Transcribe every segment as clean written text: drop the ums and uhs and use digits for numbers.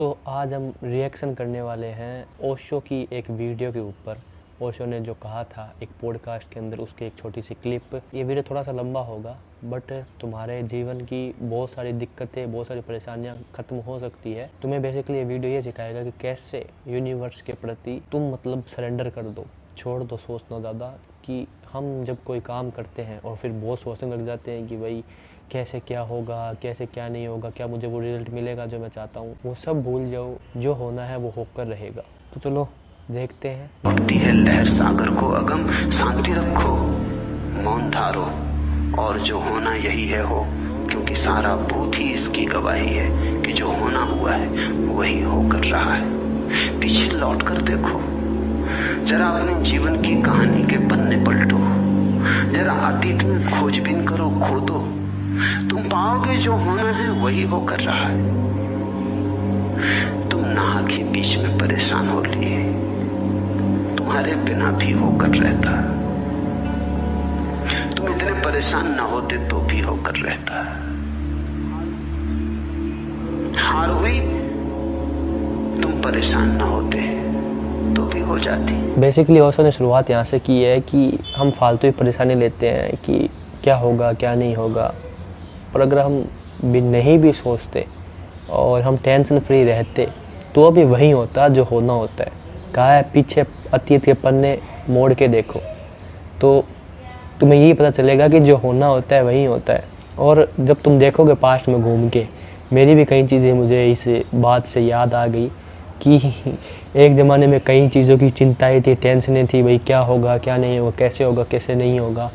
तो आज हम रिएक्शन करने वाले हैं ओशो की एक वीडियो के ऊपर। ओशो ने जो कहा था एक पॉडकास्ट के अंदर, उसकी एक छोटी सी क्लिप। ये वीडियो थोड़ा सा लंबा होगा, बट तुम्हारे जीवन की बहुत सारी दिक्कतें, बहुत सारी परेशानियां खत्म हो सकती है। तुम्हें बेसिकली ये वीडियो ये सिखाएगा कि कैसे यूनिवर्स के प्रति तुम सरेंडर कर दो, छोड़ दो सोचना ज़्यादा। कि हम जब कोई काम करते हैं और फिर बहुत सोचने लग जाते हैं कि भाई कैसे क्या होगा, कैसे क्या नहीं होगा, क्या मुझे वो रिजल्ट मिलेगा जो मैं चाहता हूँ, वो सब भूल जाओ। जो होना है वो होकर रहेगा। तो चलो देखते हैं। उठती है लहर सागर को अगम, शांति रखो, मौन धारो, और जो होना यही है हो, क्योंकि सारा भूत ही इसकी गवाही है कि जो होना हुआ है वही होकर रहा है। पीछे लौट कर देखो, जरा अपने जीवन की कहानी के पन्ने पलटो, जरा अतीत में खोजबीन करो, खोदो, तुम पाओगे जो होना है वही होकर रहा है। तुम नाह के बीच में परेशान हो लिए, तुम्हारे बिना भी होकर रहता। तुम इतने परेशान ना होते तो भी होकर रहता। हार हुई, तुम परेशान ना होते तो भी हो जाती। बेसिकली ओशो ने शुरुआत यहाँ से की है कि हम फालतू ही परेशानी लेते हैं कि क्या होगा क्या नहीं होगा। और अगर हम भी नहीं भी सोचते और हम टेंशन फ्री रहते तो अभी वही होता जो होना होता है। कहा है पीछे अतीत के पन्ने मोड़ के देखो तो तुम्हें यही पता चलेगा कि जो होना होता है वही होता है। और जब तुम देखोगे पास्ट में घूम के, मेरी भी कई चीज़ें मुझे इस बात से याद आ गई कि एक ज़माने में कई चीज़ों की चिंताएं थी, टेंशनें थी, भाई क्या होगा क्या नहीं होगा, कैसे होगा कैसे नहीं होगा।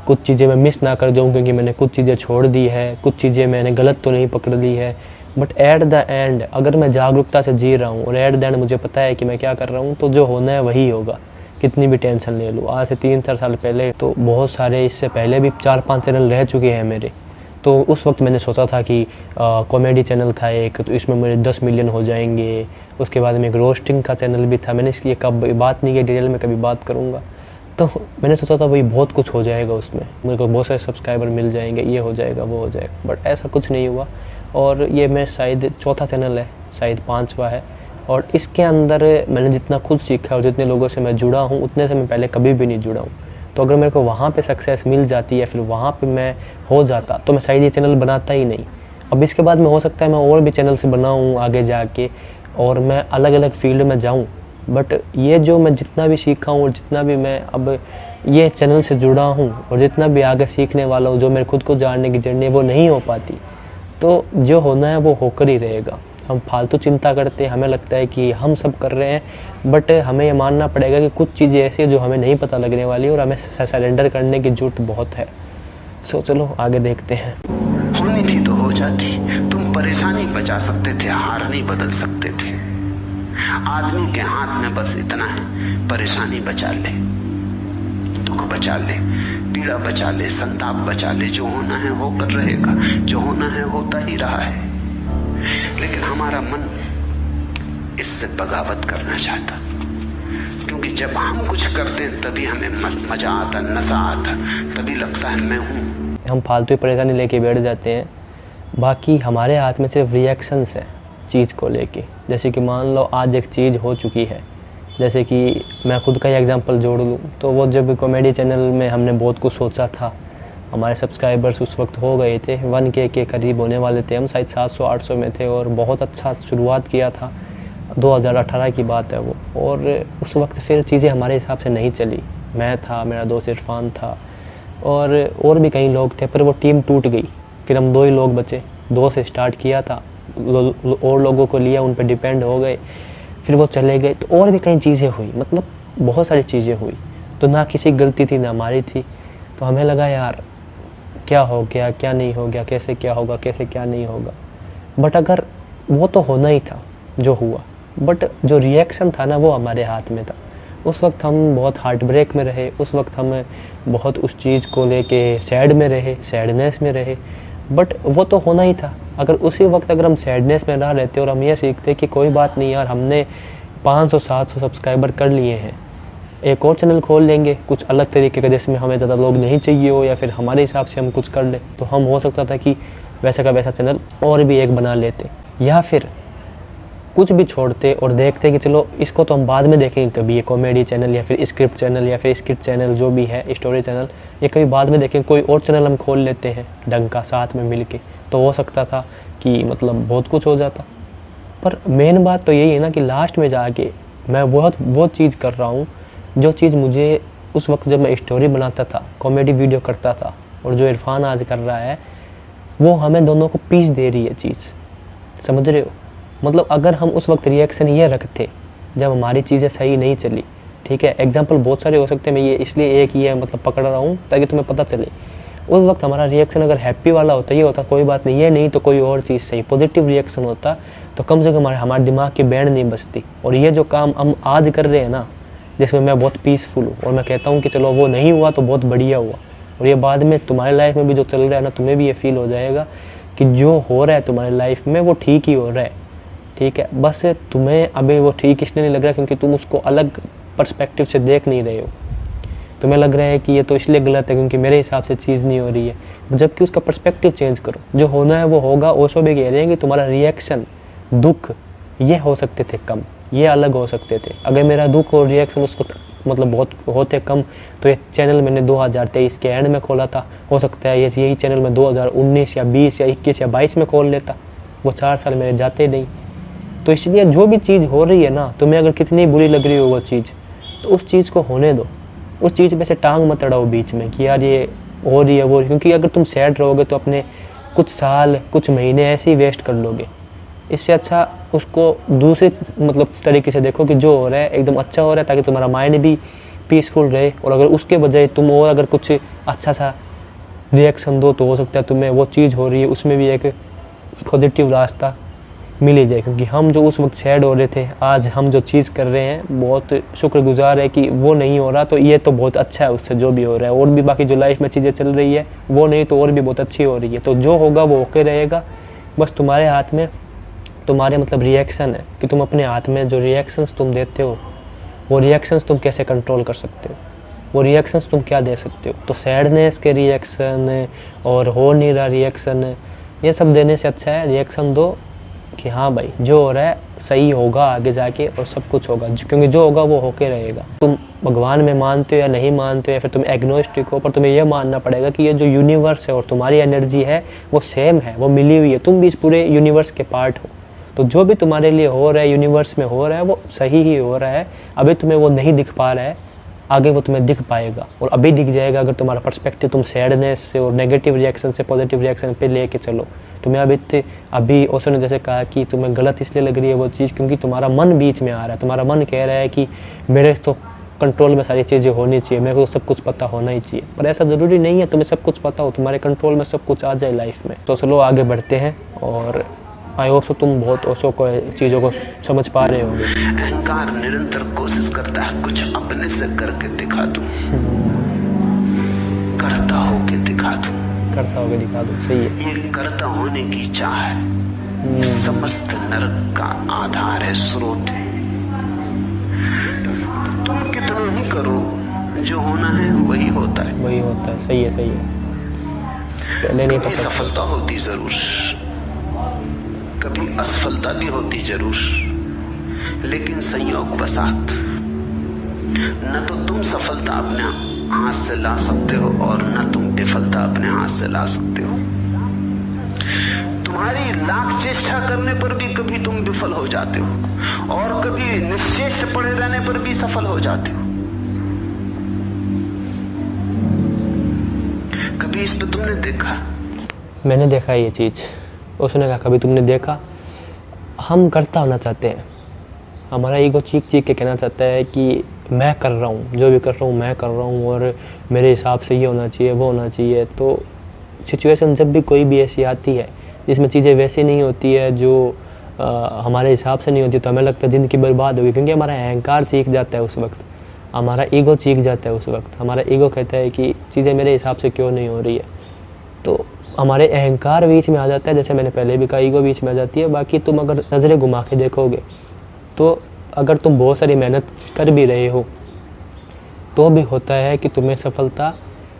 कुछ चीज़ें मैं मिस ना कर जाऊँ क्योंकि मैंने कुछ चीज़ें छोड़ दी है, कुछ चीज़ें मैंने गलत तो नहीं पकड़ ली है। बट एट द एंड अगर मैं जागरूकता से जी रहा हूँ और एट द एंड मुझे पता है कि मैं क्या कर रहा हूँ, तो जो होना है वही होगा, कितनी भी टेंशन ले लूँ। आज से 3-4 साल पहले तो बहुत सारे, इससे पहले भी 4-5 चैनल रह चुके हैं मेरे। तो उस वक्त मैंने सोचा था कि कॉमेडी चैनल था एक, तो इसमें मेरे 10 मिलियन हो जाएंगे। उसके बाद में एक रोस्टिंग का चैनल भी था, मैंने इसकी कब बात नहीं की, डिटेल में कभी बात करूँगा। तो मैंने सोचा था भाई बहुत कुछ हो जाएगा उसमें, मेरे को बहुत सारे सब्सक्राइबर मिल जाएंगे, ये हो जाएगा वो हो जाएगा। बट ऐसा कुछ नहीं हुआ। और ये मैं शायद चौथा चैनल है, शायद 5वां है। और इसके अंदर मैंने जितना खुद सीखा और जितने लोगों से मैं जुड़ा हूँ, उतने से मैं पहले कभी भी नहीं जुड़ा हूँ। तो अगर मेरे को वहाँ पे सक्सेस मिल जाती है, फिर वहाँ पे मैं हो जाता, तो मैं शायद ये चैनल बनाता ही नहीं। अब इसके बाद में हो सकता है मैं और भी चैनल से बनाऊँ आगे जाके, और मैं अलग अलग फील्ड में जाऊँ। बट ये जो मैं जितना भी सीखा हूँ और जितना भी मैं अब ये चैनल से जुड़ा हूँ और जितना भी आगे सीखने वाला हूँ, जो मेरे खुद को जानने की जर्नी वो नहीं हो पाती। तो जो होना है वो होकर ही रहेगा। हम फालतू चिंता करते हैं, हमें लगता है कि हम सब कर रहे हैं, बट हमें ये मानना पड़ेगा कि कुछ चीज़ें ऐसी है जो हमें नहीं पता लगने वाली और हमें सरेंडर करने की जरूरत बहुत है। सो चलो आगे देखते हैं। होनी थी तो हो जाती, तुम परेशानी बचा सकते थे, हार नहीं बदल सकते थे। आदमी के हाथ में बस इतना है, परेशानी बचा ले, दुख बचा ले, पीड़ा बचा ले, संताप बचा ले। जो होना है वो कर रहेगा, जो होना है होता ही रहा है। लेकिन हमारा मन इससे बगावत करना चाहता, क्योंकि जब हम कुछ करते हैं तभी हमें मजा आता, नशा आता, तभी लगता है मैं हूँ। हम फालतू परेशानी लेके बैठ जाते हैं। बाकी हमारे हाथ में सिर्फ रिएक्शंस है चीज़ को लेके। जैसे कि मान लो आज एक चीज़ हो चुकी है, जैसे कि मैं खुद का ही एग्जांपल जोड़ लूँ, तो वो जब कॉमेडी चैनल में हमने बहुत कुछ सोचा था, हमारे सब्सक्राइबर्स उस वक्त हो गए थे 1K के करीब होने वाले थे, हम शायद 700-800 में थे और बहुत अच्छा शुरुआत किया था। 2018 की बात है वो। और उस वक्त फिर चीज़ें हमारे हिसाब से नहीं चली। मैं था, मेरा दोस्त इरफान था और भी कई लोग थे, पर वो टीम टूट गई। फिर हम 2 ही लोग बचे। 2 से स्टार्ट किया था, और लोगों को लिया, उन पर डिपेंड हो गए, फिर वो चले गए। तो और भी कई चीज़ें हुई, मतलब बहुत सारी चीज़ें हुई। तो ना किसी गलती थी ना हमारी थी। तो हमें लगा यार क्या हो गया क्या नहीं हो गया, कैसे क्या होगा कैसे क्या नहीं होगा। बट अगर वो तो होना ही था जो हुआ, बट जो रिएक्शन था ना वो हमारे हाथ में था। उस वक्त हम बहुत हार्ट ब्रेक में रहे, उस वक्त हम बहुत उस चीज़ को लेके सैड में रहे, सैडनेस में रहे। बट वो तो होना ही था। अगर उसी वक्त अगर हम सैडनेस में ना रहते और हम ये सीखते कि कोई बात नहीं यार, हमने 500-700 सब्सक्राइबर कर लिए हैं, एक और चैनल खोल लेंगे कुछ अलग तरीके का, जिसमें हमें ज़्यादा लोग नहीं चाहिए हो, या फिर हमारे हिसाब से हम कुछ कर लें, तो हम हो सकता था कि वैसा का वैसा चैनल और भी एक बना लेते। या फिर कुछ भी छोड़ते और देखते कि चलो इसको तो हम बाद में देखेंगे कभी, ये कॉमेडी चैनल या फिर स्क्रिप्ट चैनल या फिर स्किट चैनल जो भी है, स्टोरी चैनल, ये कभी बाद में देखेंगे, कोई और चैनल हम खोल लेते हैं ढंग का साथ में मिल के, तो हो सकता था कि मतलब बहुत कुछ हो जाता। पर मेन बात तो यही है ना कि लास्ट में जाके मैं वो चीज़ कर रहा हूँ जो चीज़ मुझे उस वक्त जब मैं स्टोरी बनाता था, कॉमेडी वीडियो करता था, और जो इरफान आज कर रहा है, वो हमें दोनों को पीस दे रही है चीज़, समझ रहे हो? मतलब अगर हम उस वक्त रिएक्शन ये रखते जब हमारी चीज़ें सही नहीं चली, ठीक है, एग्जाम्पल बहुत सारे हो सकते हैं, मैं ये इसलिए एक ये मतलब पकड़ रहा हूँ ताकि तुम्हें पता चले, उस वक्त हमारा रिएक्शन अगर हैप्पी वाला होता, ये होता कोई बात नहीं, ये नहीं तो कोई और चीज़ सही, पॉजिटिव रिएक्शन होता, तो कम से कम हमारे दिमाग की बैंड नहीं बजती। और ये जो काम हम आज कर रहे हैं ना, जिसमें मैं बहुत पीसफुल हूँ और मैं कहता हूँ कि चलो वो नहीं हुआ तो बहुत बढ़िया हुआ, और ये बाद में तुम्हारी लाइफ में भी जो चल रहा है ना, तुम्हें भी ये फील हो जाएगा कि जो हो रहा है तुम्हारी लाइफ में वो ठीक ही हो रहा है, ठीक है। बस तुम्हें अभी वो ठीक इसलिए नहीं लग रहा क्योंकि तुम उसको अलग पर्सपेक्टिव से देख नहीं रहे हो, तुम्हें लग रहा है कि ये तो इसलिए गलत है क्योंकि मेरे हिसाब से चीज़ नहीं हो रही है, जबकि उसका पर्सपेक्टिव चेंज करो, जो होना है वो होगा। ओशो भी कह रहे हैं कि तुम्हारा रिएक्शन, दुख, ये हो सकते थे कम, ये अलग हो सकते थे। अगर मेरा दुख और रिएक्शन उसको मतलब बहुत होते कम, तो ये चैनल मैंने 2023 के एंड में खोला था, हो सकता है यही चैनल मैं 2019 या 20 या 21 या 22 में खोल लेता, वो 4 साल मेरे जाते नहीं। तो इसलिए जो भी चीज़ हो रही है ना, तुम्हें अगर कितनी बुरी लग रही हो वो चीज़, तो उस चीज़ को होने दो, उस चीज़ में से टांग मत अड़ाओ बीच में कि यार ये हो रही है वो, क्योंकि अगर तुम सैड रहोगे तो अपने कुछ साल कुछ महीने ऐसे ही वेस्ट कर लोगे। इससे अच्छा उसको दूसरे मतलब तरीके से देखो कि जो हो रहा है एकदम अच्छा हो रहा है, ताकि तुम्हारा माइंड भी पीसफुल रहे, और अगर उसके बजाय तुम और अगर कुछ अच्छा सा रिएक्शन दो तो हो सकता है तुम्हें वो चीज़ हो रही है उसमें भी एक पॉजिटिव रास्ता मिल ही जाए। क्योंकि हम जो उस वक्त सैड हो रहे थे, आज हम जो चीज़ कर रहे हैं बहुत शुक्रगुजार है कि वो नहीं हो रहा, तो ये तो बहुत अच्छा है उससे जो भी हो रहा है, और भी बाकी जो लाइफ में चीज़ें चल रही है वो नहीं तो और भी बहुत अच्छी हो रही है। तो जो होगा वो ओके रहेगा, बस तुम्हारे हाथ में तुम्हारे मतलब रिएक्शन है कि तुम अपने हाथ में जो रिएक्शंस तुम देते हो, वो रिएक्शंस तुम कैसे कंट्रोल कर सकते हो, वो रिएक्शंस तुम क्या दे सकते हो। तो सैडनेस के रिएक्शन और हो नहीं रहा रिएक्शन, ये सब देने से अच्छा है रिएक्शन दो कि हाँ भाई जो हो रहा है सही होगा आगे जाके, और सब कुछ होगा, क्योंकि जो होगा वो होके रहेगा। तुम भगवान में मानते हो या नहीं मानते हो, या फिर तुम एग्नोस्टिक हो, पर तुम्हें ये मानना पड़ेगा कि ये जो यूनिवर्स है और तुम्हारी एनर्जी है वो सेम है, वो मिली हुई है, तुम भी इस पूरे यूनिवर्स के पार्ट हो। तो जो भी तुम्हारे लिए हो रहा है यूनिवर्स में हो रहा है वो सही ही हो रहा है। अभी तुम्हें वो नहीं दिख पा रहा है, आगे वो तुम्हें दिख पाएगा और अभी दिख जाएगा अगर तुम्हारा पर्सपेक्टिव तुम सैडनेस से और नेगेटिव रिएक्शन से पॉजिटिव रिएक्शन पे लेके चलो। तुम्हें अभी ओशो ने जैसे कहा कि तुम्हें गलत इसलिए लग रही है वो चीज़ क्योंकि तुम्हारा मन बीच में आ रहा है, तुम्हारा मन कह रहा है कि मेरे तो कंट्रोल में सारी चीज़ें होनी चाहिए, मेरे को तो सब कुछ पता होना ही चाहिए। पर ऐसा ज़रूरी नहीं है तुम्हें सब कुछ पता हो, तुम्हारे कंट्रोल में सब कुछ आ जाए लाइफ में। तो चलो आगे बढ़ते हैं, और आई होप सो तुम बहुत ओशो को चीज़ों को समझ पा रहे होंगे। अहंकार निरंतर कोशिश करता है कुछ अपने से करके दिखा दूं, करता होके दिखा दूं, करता होके दिखा दूं, सही है। ये करता होने की चाह है, समस्त नरक का आधार है, स्रोत है। तुम कितना ही करो, जो होना है वही होता है, वही होता है, सही है, सही है। पहले नहीं कभी पता, सफलता होती जरूर, कभी असफलता भी होती जरूर, लेकिन संयोग बसात न तो तुम सफलता अपने हाथ से ला सकते हो और न तुम विफलता अपने हाथ से ला सकते हो। तुम्हारी लाख चेष्टा करने पर भी कभी तुम विफल हो जाते हो और कभी निश्चेष्ट पड़े रहने पर भी सफल हो जाते हो। कभी इस पे तुमने देखा? मैंने देखा ये चीज़। उसने कहा कभी तुमने देखा? हम करता होना चाहते हैं, हमारा ईगो चीख चीख के कहना चाहता है कि मैं कर रहा हूँ, जो भी कर रहा हूँ मैं कर रहा हूँ और मेरे हिसाब से ये होना चाहिए वो होना चाहिए। तो सिचुएशन जब भी कोई भी ऐसी आती है जिसमें चीज़ें वैसी नहीं होती है, जो हमारे हिसाब से नहीं होती, तो हमें लगता है ज़िंदगी बर्बाद होगी, क्योंकि हमारा अहंकार चीख जाता है उस वक्त, हमारा ईगो चीख जाता है उस वक्त। हमारा ईगो कहता है कि चीज़ें मेरे हिसाब से क्यों नहीं हो रही है, तो हमारे अहंकार बीच में आ जाता है। जैसे मैंने पहले भी कहा, ईगो बीच में आ जाती है। बाकी तुम अगर नज़रें घुमा के देखोगे तो अगर तुम बहुत सारी मेहनत कर भी रहे हो तो भी होता है कि तुम्हें सफलता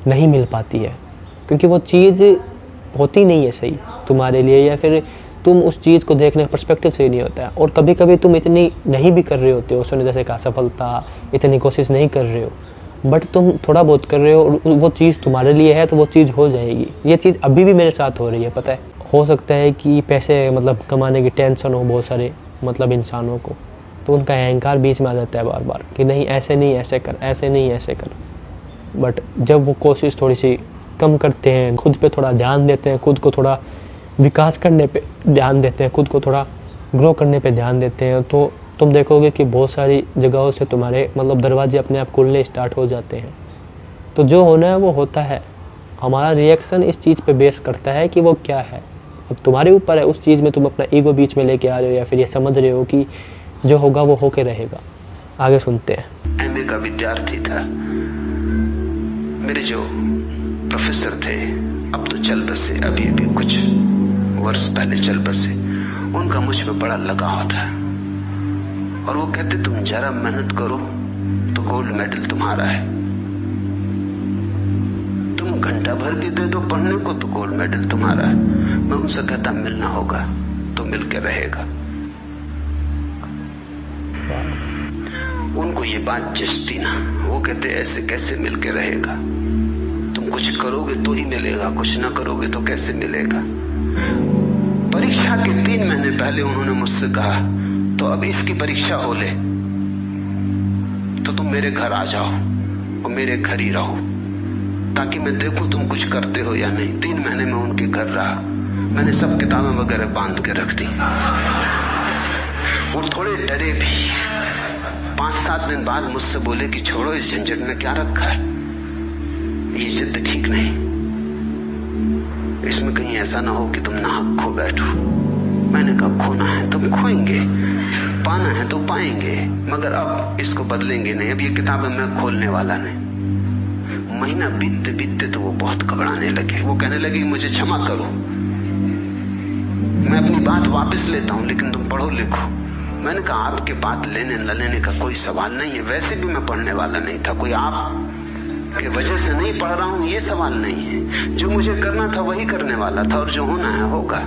नहीं मिल पाती है, क्योंकि वो चीज़ होती नहीं है सही तुम्हारे लिए, या फिर तुम उस चीज़ को देखने का पर्सपेक्टिव सही नहीं होता है। और कभी कभी तुम इतनी नहीं भी कर रहे होते हो, उसने जैसे कहा सफलता, इतनी कोशिश नहीं कर रहे हो, बट तुम थोड़ा बहुत कर रहे हो और वो चीज़ तुम्हारे लिए है तो वो चीज़ हो जाएगी। ये चीज़ अभी भी मेरे साथ हो रही है, पता है। हो सकता है कि पैसे मतलब कमाने की टेंशन हो बहुत सारे मतलब इंसानों को, तो उनका अहंकार बीच में आ जाता है बार बार कि नहीं ऐसे नहीं ऐसे कर, ऐसे नहीं ऐसे कर। बट जब वो कोशिश थोड़ी सी कम करते हैं, खुद पे थोड़ा ध्यान देते हैं, खुद को थोड़ा विकास करने पे ध्यान देते हैं, खुद को थोड़ा ग्रो करने पे ध्यान देते हैं, तो तुम देखोगे कि बहुत सारी जगहों से तुम्हारे मतलब दरवाजे अपने आप खुलने स्टार्ट हो जाते हैं। तो जो होना है वो होता है। हमारा रिएक्शन इस चीज़ पे बेस करता है कि वो क्या है। अब तुम्हारे ऊपर है, उस चीज़ में तुम अपना ईगो बीच में लेके आ रहे हो या फिर ये समझ रहे हो कि जो होगा वो होके रहेगा। आगे सुनते हैं। एमए का विद्यार्थी था, मेरे जो प्रोफेसर थे अब तो चल बसे, अभी कुछ वर्ष पहले चल बसे, उनका मुझ पे बड़ा लगाव था और वो कहते तुम जरा मेहनत करो तो गोल्ड मेडल तुम्हारा है, तुम घंटा भर भी दे दो पढ़ने को तो गोल्ड मेडल तुम्हारा है। मैं उनसे कहता मिलना होगा तो मिलके रहेगा। उनको ये बात जचती ना, वो कहते ऐसे कैसे मिलके रहेगा, तुम कुछ करोगे तो ही मिलेगा, कुछ ना करोगे तो कैसे मिलेगा। परीक्षा के 3 महीने पहले उन्होंने मुझसे कहा तो अब इसकी परीक्षा हो ले तो तुम मेरे घर आ जाओ और मेरे घर ही रहो ताकि मैं देखूं तुम कुछ करते हो या नहीं। 3 महीने में उनके घर रहा, मैंने सब किताबें वगैरह बांध के रख दी। वो थोड़े डरे भी, 5-7 दिन बाद मुझसे बोले कि छोड़ो इस झंझट में क्या रखा है, ये जिद ठीक नहीं, इसमें कहीं ऐसा ना हो कि तुम नाहक खो बैठो। मैंने कहा खोना है तो खोएंगे, पाना है तो पाएंगे, मगर अब इसको बदलेंगे नहीं, अब ये किताबें मैं खोलने वाला नहीं। महीना बीतते बीतते तो वो बहुत घबराने लगे, वो कहने लगे मुझे क्षमा करो, मैं अपनी बात वापस लेता हूं लेकिन तुम पढ़ो लिखो। मैंने कहा आपके बात लेने न लेने का कोई सवाल नहीं है, वैसे भी मैं पढ़ने वाला नहीं था, कोई आप के वजह से नहीं पढ़ रहा हूं ये सवाल नहीं है, जो मुझे करना था वही करने वाला था और जो होना है होगा।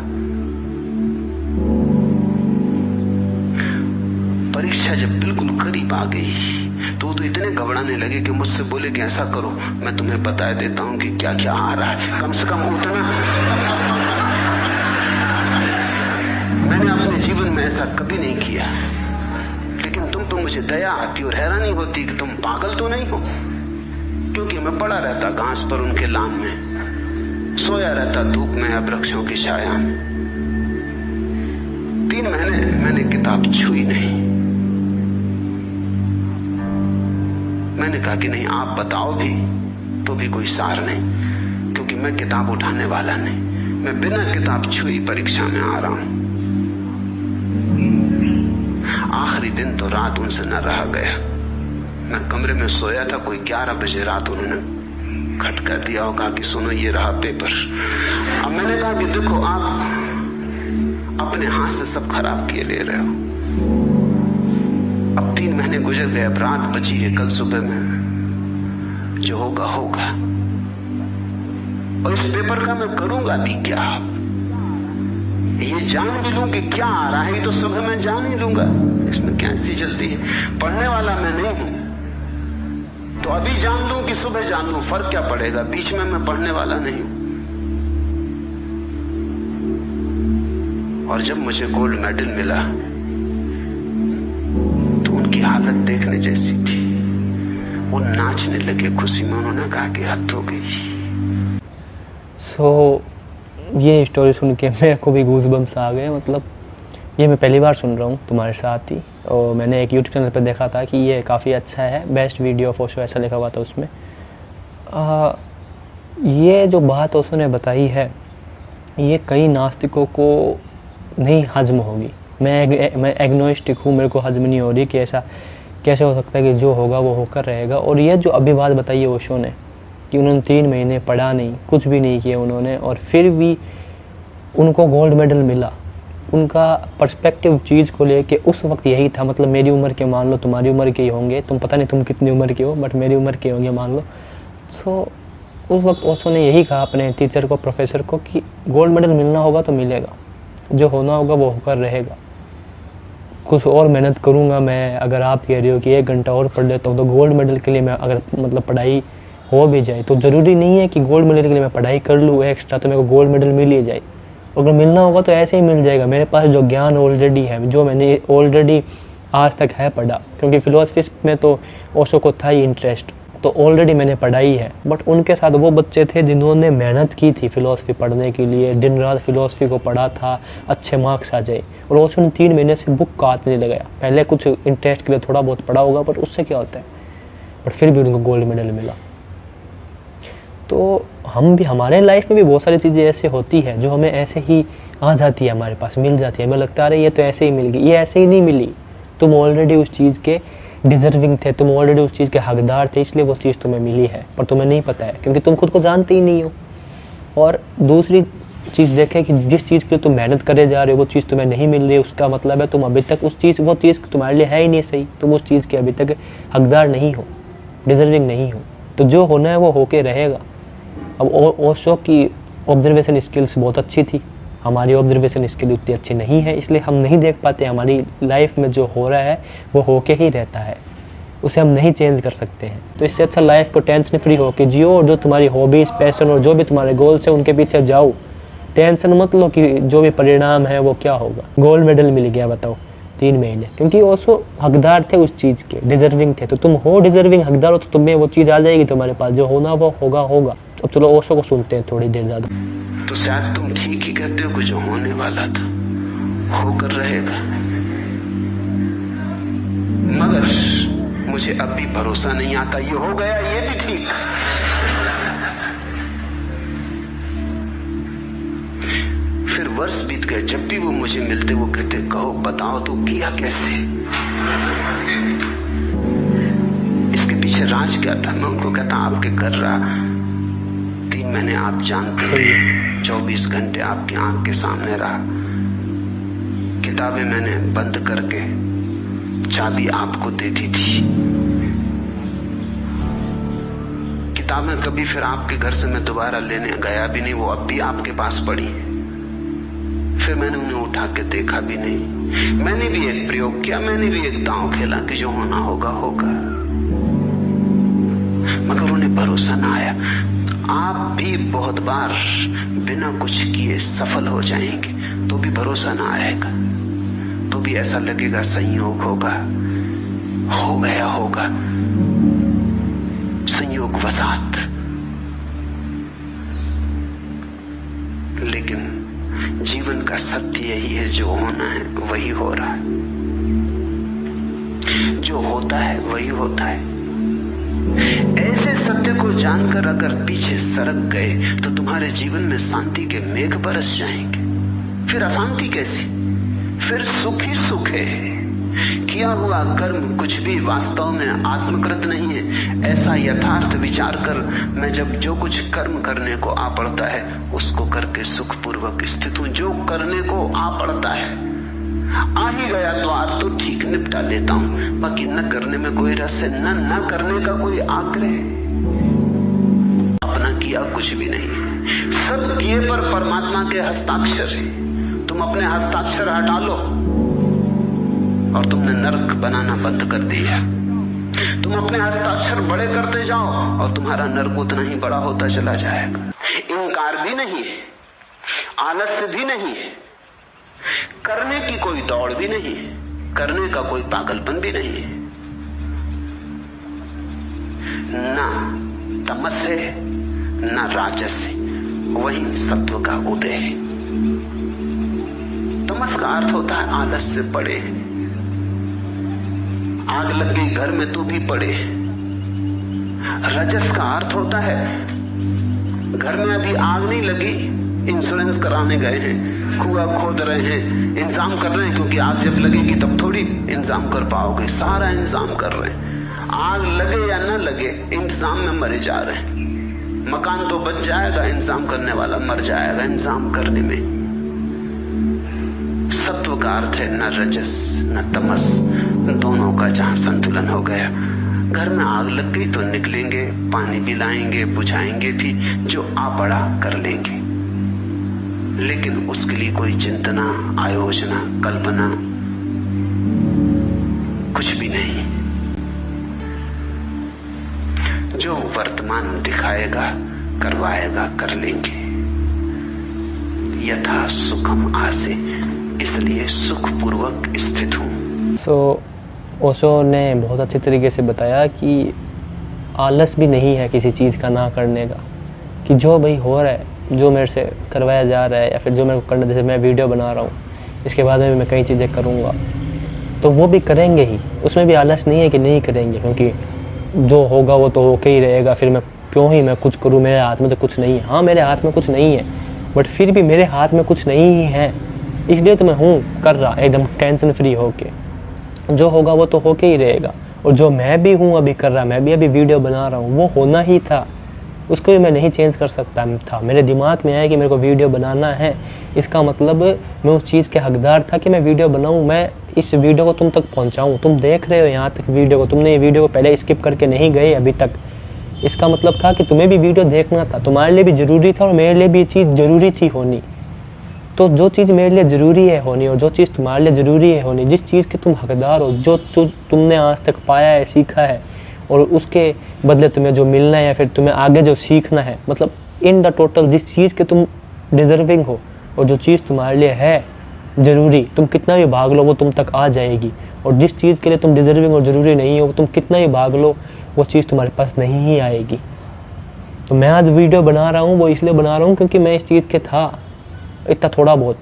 परीक्षा जब बिल्कुल करीब आ गई तो इतने घबराने लगे कि मुझसे बोले कि ऐसा करो मैं तुम्हें बता देता हूं कि क्या क्या आ रहा है, कम से कम उतना। मैंने अपने जीवन में ऐसा कभी नहीं किया, लेकिन तुम तो मुझे दया आती और हैरानी होती कि तुम पागल तो नहीं हो, क्योंकि मैं पड़ा रहता घास पर उनके लान में, सोया रहता धूप में या वृक्षों की छाया में। 3 महीने मैंने किताब छुई नहीं। मैंने कहा कि नहीं आप बताओ भी तो भी कोई सार नहीं, क्योंकि मैं किताब उठाने वाला नहीं, मैं बिना किताब छुई परीक्षा में आ रहा हूं। आखिरी दिन तो रात उनसे न रहा गया, मैं कमरे में सोया था, कोई 11 बजे रात उन्होंने खटका दिया और कहा कि सुनो ये रहा पेपर। अब मैंने कहा कि देखो आप अपने हाथ से सब खराब किए ले रहे हो, अब 3 महीने गुजर गए, अब रात बची है, कल सुबह में जो होगा होगा, और इस पेपर का मैं करूंगा भी क्या, ये जान भी लूं कि क्या आ रहा है, ये तो सुबह मैं जान ही लूंगा, इसमें क्या ऐसी जल्दी है, पढ़ने वाला मैं नहीं हूं तो अभी जान लूं कि सुबह जान लूं, फर्क क्या पड़ेगा, बीच में मैं पढ़ने वाला नहीं हूं। और जब मुझे गोल्ड मेडल मिला तो उनकी हालत देखने जैसी थी, वो नाचने लगे खुशी में, उन्होंने कहा कि हद हो गई। ये स्टोरी सुन के मेरे को भी गूज़बम्स आ गए, मतलब ये मैं पहली बार सुन रहा हूँ तुम्हारे साथ ही, और मैंने एक यूट्यूब चैनल पर देखा था कि ये काफ़ी अच्छा है, बेस्ट वीडियो ऑफ ओशो ऐसा लिखा हुआ था उसमें। ये जो बात ओशो ने बताई है ये कई नास्तिकों को नहीं हजम होगी। मैं एग्नोस्टिक हूँ, मेरे को हजम नहीं हो रही कि ऐसा कैसे हो सकता है कि जो होगा वो होकर रहेगा। और ये जो अभी बात बताई है ओशो ने कि उन्होंने 3 महीने पढ़ा नहीं, कुछ भी नहीं किया उन्होंने, और फिर भी उनको गोल्ड मेडल मिला। उनका पर्सपेक्टिव चीज़ को लेके उस वक्त यही था, मतलब मेरी उम्र के मान लो, तुम्हारी उम्र के ही होंगे, तुम पता नहीं तुम कितनी उम्र के हो, बट मेरी उम्र के होंगे मान लो। उस वक्त ओशो ने यही कहा अपने टीचर को, प्रोफेसर को कि गोल्ड मेडल मिलना होगा तो मिलेगा, जो होना होगा वो होकर रहेगा। कुछ और मेहनत करूँगा मैं, अगर आप कह रहे हो कि 1 घंटा और पढ़ लेता हूँ तो गोल्ड मेडल के लिए मैं अगर मतलब पढ़ाई हो भी जाए तो ज़रूरी नहीं है कि गोल्ड मेडल के लिए मैं पढ़ाई कर लूँ एक्स्ट्रा तो मेरे को गोल्ड मेडल मिल ही जाए। अगर मिलना होगा तो ऐसे ही मिल जाएगा। मेरे पास जो ज्ञान ऑलरेडी है, जो मैंने ऑलरेडी आज तक है पढ़ा, क्योंकि फ़िलोसफी में तो ओशो को था ही इंटरेस्ट, तो ऑलरेडी मैंने पढ़ाई है। बट उनके साथ वो बच्चे थे जिन्होंने मेहनत की थी फ़िलोसफी पढ़ने के लिए, दिन रात फ़िलोसफी को पढ़ा था, अच्छे मार्क्स आ जाए। और ओशो ने 3 महीने से बुक का हाथ नहीं लगाया। पहले कुछ इंटरेस्ट के लिए थोड़ा बहुत पढ़ा होगा, बट उससे क्या होता है, बट फिर भी उनको गोल्ड मेडल मिला। तो हम भी, हमारे लाइफ में भी बहुत सारी चीज़ें ऐसे होती है जो हमें ऐसे ही आ जाती है, हमारे पास मिल जाती है। हमें लगता है अरे ये तो ऐसे ही मिल गई, ये ऐसे ही नहीं मिली। तुम ऑलरेडी उस चीज़ के डिज़र्विंग थे, तुम ऑलरेडी उस चीज़ के हकदार थे, इसलिए वो चीज़ तुम्हें मिली है, पर तुम्हें नहीं पता है क्योंकि तुम खुद को जानते ही नहीं हो। और दूसरी चीज़ देखें कि जिस चीज़ के लिए तुम मेहनत करे जा रहे हो वो चीज़ तुम्हें नहीं मिल रही, उसका मतलब है तुम अभी तक वो चीज़ तुम्हारे लिए है ही नहीं सही, तुम उस चीज़ के अभी तक हकदार नहीं हो, डिज़र्विंग नहीं हो। तो जो होना है वो होके रहेगा। अब ओशो की ऑब्जर्वेशन स्किल्स बहुत अच्छी थी, हमारी ऑब्जर्वेशन स्किल उतनी अच्छी नहीं है, इसलिए हम नहीं देख पाते। हमारी लाइफ में जो हो रहा है वो होके ही रहता है, उसे हम नहीं चेंज कर सकते हैं। तो इससे अच्छा लाइफ को टेंशन फ्री होके जियो, और जो तुम्हारी हॉबीज़, पैशन और जो भी तुम्हारे गोल्स हैं उनके पीछे जाओ। टेंशन मत लो कि जो भी परिणाम है वो क्या होगा। गोल्ड मेडल मिल गया बताओ 3 महीने, क्योंकि ओशो हकदार थे उस चीज़ के, डिजर्विंग थे। तो तुम हो डिजर्विंग, हकदार हो, तो तुम्हें वो चीज़ आ जाएगी तुम्हारे पास, जो होना वो होगा। अब चलो ओशो को सुनते हैं थोड़ी देर ज़्यादा। तो शायद तुम ठीक ही कहते हो कि जो होने वाला था होकर रहेगा, मगर मुझे अब भी भरोसा नहीं आता ये हो गया, ये भी ठीक। फिर वर्ष बीत गए, जब भी वो मुझे मिलते वो कहते कहो बताओ तो किया कैसे, इसके पीछे राज क्या था। मैं उनको कहता आपके कर रहा 3 महीने आप जानते हैं, 24 घंटे आपकी आंख के सामने रहा, किताबें मैंने बंद करके चाबी आपको दे दी थी। किताबें कभी फिर आपके घर से मैं दोबारा लेने गया भी नहीं, वो अब भी आपके पास पड़ी। फिर मैंने उन्हें उठा के देखा भी नहीं। मैंने भी एक प्रयोग किया, मैंने भी एक दांव खेला कि जो होना होगा होगा, मगर उन्हें भरोसा ना आया। आप भी बहुत बार बिना कुछ किए सफल हो जाएंगे तो भी भरोसा ना आएगा, तो भी ऐसा लगेगा संयोग होगा, हो गया होगा, संयोग वसात। लेकिन जीवन का सत्य यही है, जो होना है वही हो रहा है, जो होता है वही होता है। ऐसे सत्य को जानकर अगर पीछे सरक गए तो तुम्हारे जीवन में शांति के मेघ बरस जाएंगे। फिर अशांति कैसी, फिर सुख ही सुख है। किया हुआ कर्म कुछ भी वास्तव में आत्मकृत नहीं है, ऐसा यथार्थ विचार कर मैं जब जो कुछ कर्म करने को आ पड़ता है उसको करके सुखपूर्वक स्थित हूं। जो करने को आ पड़ता है, आ ही गया द्वार तो ठीक निपटा लेता हूं, बाकी न करने में कोई रस है, न करने का कोई आग्रह। अपना किया कुछ भी नहीं, सब किए पर परमात्मा के हस्ताक्षर है। तुम अपने हस्ताक्षर हटा लो और तुमने नरक बनाना बंद कर दिया। तुम अपने हस्ताक्षर बड़े करते जाओ और तुम्हारा नरक उतना ही बड़ा होता चला जाएगा। इनकार भी नहीं है, आलस्य भी नहीं है, करने की कोई दौड़ भी नहीं है, करने का कोई पागलपन भी नहीं है। ना तमस है ना राजस है, वही सत्व का उदय है। तमस का अर्थ होता है आलस्य पड़े, आग लग गई घर में तो भी पड़े। रजस का अर्थ होता है घर में अभी आग नहीं लगी, इंश्योरेंस कराने गए हैं, कुआं खोद रहे हैं, इंतजाम कर रहे हैं, क्योंकि आग जब लगेगी तब थोड़ी इंतजाम कर पाओगे। सारा इंतजाम कर रहे हैं, आग लगे या न लगे इंतजाम में मरे जा रहे हैं। मकान तो बच जाएगा, इंतजाम करने वाला मर जाएगा इंतजाम करने में। सत्व का अर्थ है न रजस न तमस, दोनों का जहां संतुलन हो गया। घर में आग लग गई तो निकलेंगे, पानी भी लाएंगे, बुझाएंगे भी, जो आ पड़ा कर लेंगे। लेकिन उसके लिए कोई चिंतना, आयोजना, कल्पना कुछ भी नहीं। जो वर्तमान दिखाएगा, करवाएगा, कर लेंगे। यथा सुखम आसे, इसलिए सुखपूर्वक स्थित हूँ। ओशो ने बहुत अच्छे तरीके से बताया कि आलस भी नहीं है किसी चीज़ का ना करने का, कि जो भाई हो रहा है, जो मेरे से करवाया जा रहा है या फिर जो मेरे को करना, जैसे मैं वीडियो बना रहा हूँ, इसके बाद में भी मैं कई चीज़ें करूँगा, तो वो भी करेंगे ही, उसमें भी आलस नहीं है कि नहीं करेंगे, क्योंकि जो होगा वो तो होके ही रहेगा। फिर मैं क्यों ही मैं कुछ करूँ, मेरे हाथ में तो कुछ नहीं है। हाँ, मेरे हाथ में कुछ नहीं है, बट फिर भी मेरे हाथ में कुछ नहीं ही है, इसलिए तो मैं हूँ कर रहा एकदम टेंशन फ्री होके। जो होगा वो तो होके ही रहेगा। और जो मैं भी हूँ अभी कर रहा, मैं भी अभी वीडियो बना रहा हूँ, वो होना ही था, उसको भी मैं नहीं चेंज कर सकता था। मेरे दिमाग में आया कि मेरे को वीडियो बनाना है, इसका मतलब मैं उस चीज़ के हकदार था कि मैं वीडियो बनाऊँ, मैं इस वीडियो को तुम तक पहुँचाऊँ। तुम देख रहे हो यहाँ तक वीडियो को, तुमने ये वीडियो को पहले स्किप करके नहीं गए अभी तक, इसका मतलब था कि तुम्हें भी वीडियो देखना था, तुम्हारे लिए भी ज़रूरी था और मेरे लिए भी ये चीज़ ज़रूरी थी होनी। तो जो चीज़ मेरे लिए ज़रूरी है होनी और जो चीज़ तुम्हारे लिए ज़रूरी है होनी, जिस चीज़ के तुम हकदार हो, जो तुमने आज तक पाया है, सीखा है, और उसके बदले तुम्हें जो मिलना है या फिर तुम्हें आगे जो सीखना है, मतलब इन द टोटल जिस चीज़ के तुम डिज़र्विंग हो और जो चीज़ तुम्हारे लिए है ज़रूरी, तुम कितना भी भाग लो वो तुम तक आ जाएगी। और जिस चीज़ के लिए तुम डिज़र्विंग और ज़रूरी नहीं हो, तुम कितना भी भाग लो वो चीज़ तुम्हारे पास नहीं ही आएगी। तो मैं आज वीडियो बना रहा हूँ, वो इसलिए बना रहा हूँ क्योंकि मैं इस चीज़ के था इतना थोड़ा बहुत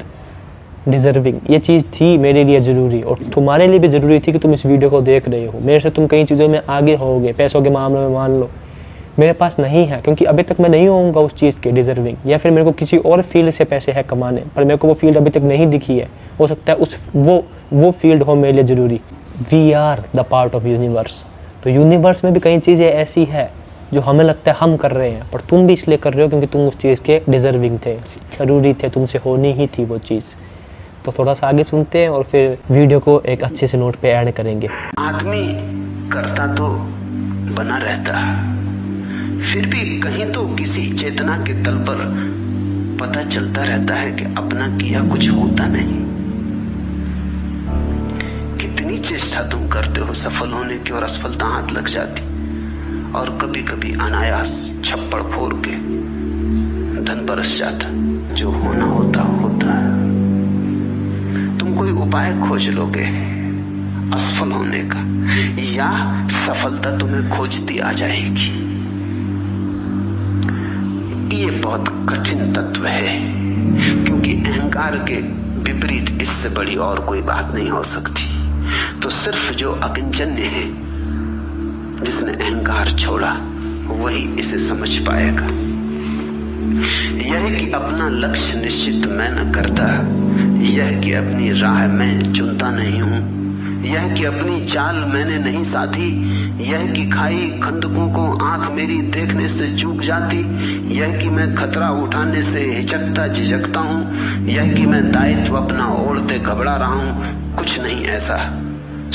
डिज़र्विंग, ये चीज़ थी मेरे लिए ज़रूरी, और तुम्हारे लिए भी ज़रूरी थी कि तुम इस वीडियो को देख रहे हो। मेरे से तुम कई चीज़ों में आगे होगे, पैसों के मामले में मान लो, मेरे पास नहीं है क्योंकि अभी तक मैं नहीं होऊंगा उस चीज़ के डिज़र्विंग, या फिर मेरे को किसी और फील्ड से पैसे है कमाने, पर मेरे को वो फील्ड अभी तक नहीं दिखी है। हो सकता है उस वो फील्ड हो मेरे लिए ज़रूरी। We are the part of universe. तो यूनिवर्स में भी कई चीज़ें ऐसी है जो हमें लगता है हम कर रहे हैं, पर तुम भी इसलिए कर रहे हो क्योंकि तुम उस चीज़ के डिज़र्विंग थे, ज़रूरी थे, तुमसे होनी ही थी वो चीज़। तो थोड़ा सा आगे सुनते हैं और फिर वीडियो को एक अच्छे से नोट पे ऐड करेंगे। आदमी करता तो बना रहता, फिर भी कहीं तो किसी चेतना के तल पर पता चलता रहता है कि अपना किया कुछ होता नहीं। कितनी चेष्टा तुम करते हो सफल होने की और असफलता हाथ लग जाती, और कभी कभी अनायास छप्पड़ फोड़ के धन बरस जाता। जो होना होता होता है। तुम कोई उपाय खोज लोगे असफल होने का, या सफलता तुम्हें खोजती आ जाएगी। ये बहुत कठिन तत्व है, क्योंकि अहंकार के विपरीत इससे बड़ी और कोई बात नहीं हो सकती। तो सिर्फ जो अकिंचन्य है, जिसने अहंकार छोड़ा, वही इसे समझ पाएगा। यह कि अपना लक्ष्य निश्चित मैं न करता, यह कि अपनी राह मैं चुनता नहीं हूँ, यह कि अपनी चाल मैंने नहीं साधी, यह कि खाई खंदकों को आंख मेरी देखने से चूक जाती, यह कि मैं खतरा उठाने से हिचकता झिझकता हूँ, यह कि मैं दायित्व अपना ओढ़ते घबरा रहा हूँ। कुछ नहीं ऐसा।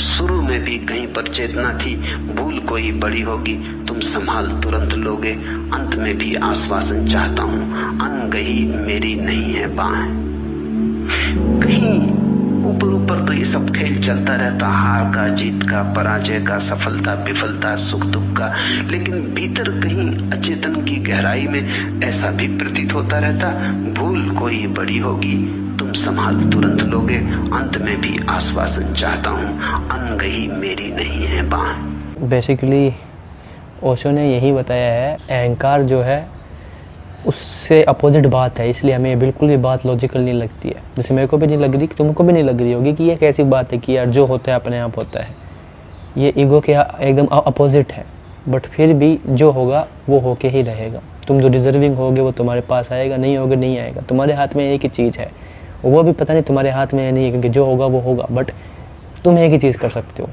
शुरू में भी कहीं पर चेतना थी, भूल कोई बड़ी होगी, तुम संभाल तुरंत लोगे। अंत में भी आश्वासन चाहता हूँ, अनगही मेरी नहीं है बाहें। कहीं ऊपर ऊपर तो ये सब खेल चलता रहता, हार का, जीत का, पराजय का, सफलता विफलता, सुख दुख का, लेकिन भीतर कहीं अचेतन की गहराई में ऐसा भी प्रतीत होता रहता, भूल कोई बड़ी होगी, तुम संभाल तुरंत लोगे। अंत में भी आश्वासन चाहता हूँ, अनगही मेरी नहीं है बाहें। बेसिकली ओशो ने यही बताया है, अहंकार जो है उससे अपोजिट बात है, इसलिए हमें बिल्कुल भी बात लॉजिकल नहीं लगती है। जैसे मेरे को भी नहीं लग रही, तुमको भी नहीं लग रही होगी कि ये कैसी बात है कि यार जो होता है अपने आप होता है। ये ईगो के एकदम अपोजिट है, बट फिर भी जो होगा वो होके ही रहेगा। तुम जो डिज़र्विंग होगे वो तुम्हारे पास आएगा, नहीं होगे नहीं आएगा। तुम्हारे हाथ में एक ही चीज़ है, वो भी पता नहीं तुम्हारे हाथ में नहीं है, क्योंकि जो होगा वो होगा, बट तुम एक ही चीज़ कर सकते हो।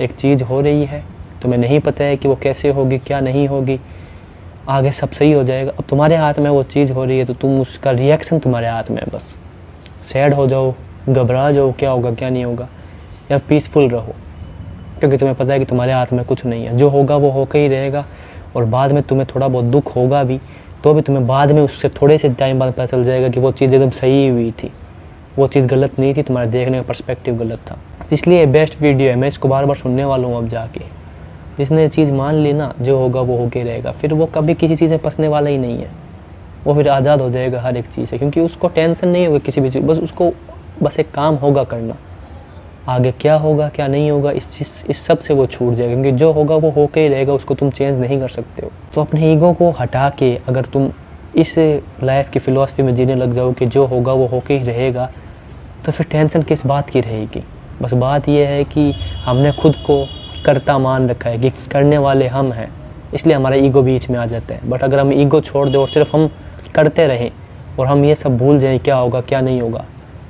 एक चीज़ हो रही है, तुम्हें नहीं पता है कि वो कैसे होगी, क्या नहीं होगी, आगे सब सही हो जाएगा। अब तुम्हारे हाथ में वो चीज़ हो रही है, तो तुम उसका रिएक्शन तुम्हारे हाथ में है। बस सैड हो जाओ, घबरा जाओ, क्या होगा क्या नहीं होगा, या पीसफुल रहो, क्योंकि तुम्हें पता है कि तुम्हारे हाथ में कुछ नहीं है। जो होगा वो होकर ही रहेगा, और बाद में तुम्हें थोड़ा बहुत दुख होगा भी, तो भी तुम्हें बाद में उससे थोड़े से टाइम बाद पता चल जाएगा कि वो चीज़ एकदम सही हुई थी, वो चीज़ गलत नहीं थी, तुम्हारे देखने का पर्सपेक्टिव गलत था। इसलिए बेस्ट वीडियो है, मैं इसको बार बार सुनने वाला हूँ अब जाके। जिसने ये चीज़ मान ली ना, जो होगा वो होके रहेगा, फिर वो कभी किसी चीज़ में फंसने वाला ही नहीं है, वो फिर आज़ाद हो जाएगा हर एक चीज़ से, क्योंकि उसको टेंशन नहीं होगा किसी भी चीज़, बस उसको बस एक काम होगा करना। आगे क्या होगा क्या नहीं होगा इस सब से वो छूट जाएगा, क्योंकि जो होगा वो होके ही रहेगा, उसको तुम चेंज नहीं कर सकते हो। तो अपने ईगो को हटा के अगर तुम इस लाइफ की फ़िलॉसफी में जीने लग जाओ कि जो होगा वो होके ही रहेगा, तो फिर टेंशन किस बात की रहेगी। बस बात यह है कि हमने खुद को करता मान रखा है कि करने वाले हम हैं, इसलिए हमारा ईगो बीच में आ जाता है। बट अगर हम ईगो छोड़ दें और सिर्फ हम करते रहें और हम ये सब भूल जाएं क्या होगा क्या नहीं होगा,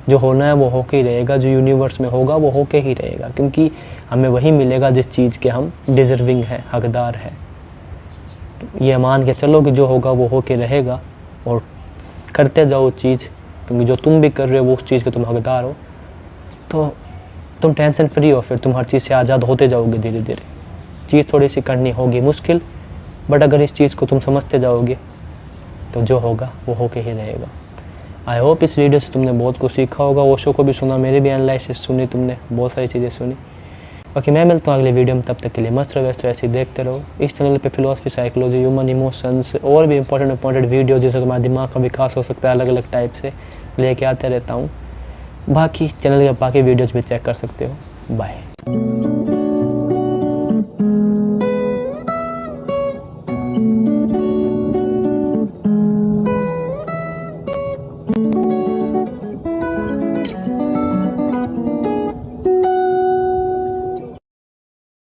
जो होना है वो होके ही रहेगा, जो यूनिवर्स में होगा वो होके ही रहेगा, क्योंकि हमें वही मिलेगा जिस चीज़ के हम डिज़र्विंग हैं, हकदार हैं। ये मान के चलो कि जो होगा वो होके रहेगा और करते जाओ चीज़, क्योंकि जो तुम भी कर रहे हो वो उस चीज़ के तुम हकदार हो, तो तुम टेंशन फ्री हो, फिर तुम हर चीज़ से आज़ाद होते जाओगे धीरे धीरे। चीज़ थोड़ी सी करनी होगी मुश्किल, बट अगर इस चीज़ को तुम समझते जाओगे तो जो होगा वो होके ही रहेगा। आई होप इस वीडियो से तुमने बहुत कुछ सीखा होगा, ओशो को भी सुना, मेरे भी एनालिसिस सुनी, तुमने बहुत सारी चीज़ें सुनी। बाकी मैं मिलता हूँ अगले वीडियो में, तब तक के लिए मस्त रहो, ऐसे ही देखते रहो। इस चैनल पे फिलोसफी, साइकोलॉजी, ह्यूमन इमोशंस और भी इंपॉर्टेंट वीडियो जिससे तुम्हारा दिमाग का विकास हो सकता है अलग अलग टाइप से, लेके आते रहता हूँ। बाकी चैनल के बाकी वीडियोज़ भी चेक कर सकते हो। बाय।